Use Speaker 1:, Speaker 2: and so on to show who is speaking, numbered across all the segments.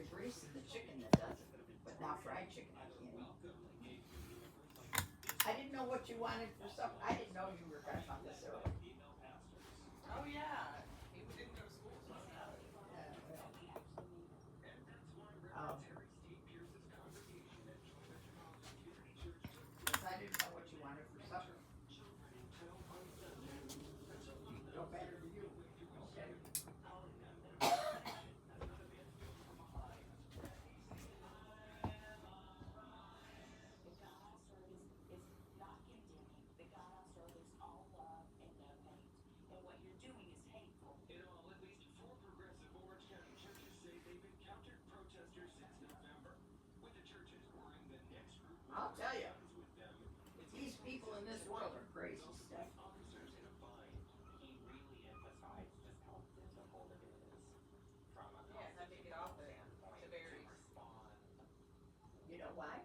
Speaker 1: the grease in the chicken that does it. But now fried chicken I can't eat. I didn't know what you wanted for supper. I didn't know you were gonna come this early.
Speaker 2: Oh yeah, he didn't go to school, so I'm out.
Speaker 1: Because I didn't know what you wanted for supper. No better to you. Okay. I'll tell you, these people in this world are crazy stuff.
Speaker 2: Yeah, how'd you get off it? To berries.
Speaker 1: You know why?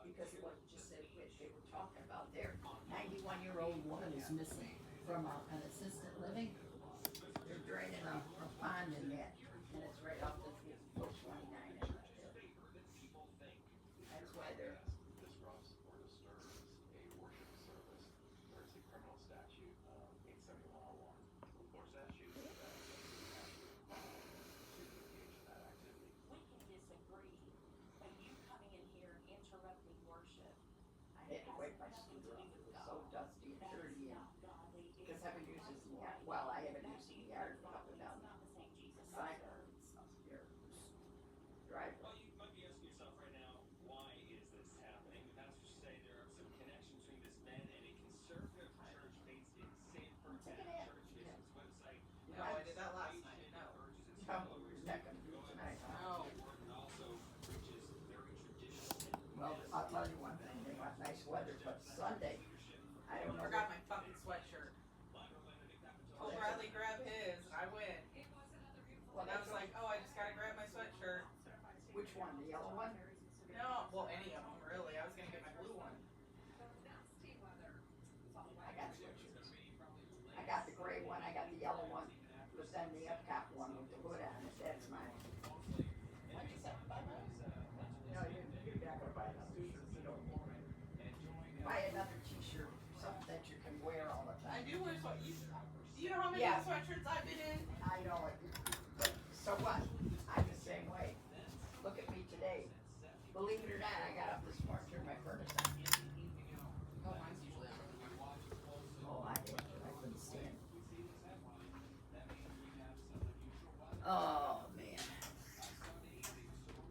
Speaker 1: Because what just said they were talking about their 91-year-old woman is missing from an assisted living. They're draining a pond in that, and it's right off the 429. That's why they're. I had to wipe my scooter off. It was so dusty and dirty, and because I haven't used this in the yard. Well, I haven't used it in the yard, but up and down the side of your driveway.
Speaker 2: No, I did that last night. No.
Speaker 1: No, you're not gonna do it tonight, huh?
Speaker 2: No.
Speaker 1: Well, I'll tell you one thing, they want nice weather, but Sunday, I don't know.
Speaker 2: Forgot my fucking sweatshirt. Told Bradley grab his, and I went.
Speaker 1: Well,
Speaker 2: And I was like, oh, I just gotta grab my sweatshirt.
Speaker 1: which one, the yellow one?
Speaker 2: No, well, any of them really. I was gonna get my blue one.
Speaker 1: I got sweatshirts. I got the gray one, I got the yellow one, but then the up top one with the hood on it, that's mine.
Speaker 2: Why'd you say buy mine?
Speaker 1: No, you're not gonna buy another shirt, you don't want it. Buy another t-shirt, something that you can wear all the
Speaker 2: I
Speaker 1: time.
Speaker 2: do wear sweatshirts. Do you know how many
Speaker 1: Yeah.
Speaker 2: sweatshirts I've been in?
Speaker 1: I know it, but so what? I'm the same way. Look at me today. Believe it or not, I got up this morning, turned my furnace on.
Speaker 2: Oh, mine's usually on.
Speaker 1: Oh, I did. I couldn't stand it. Oh,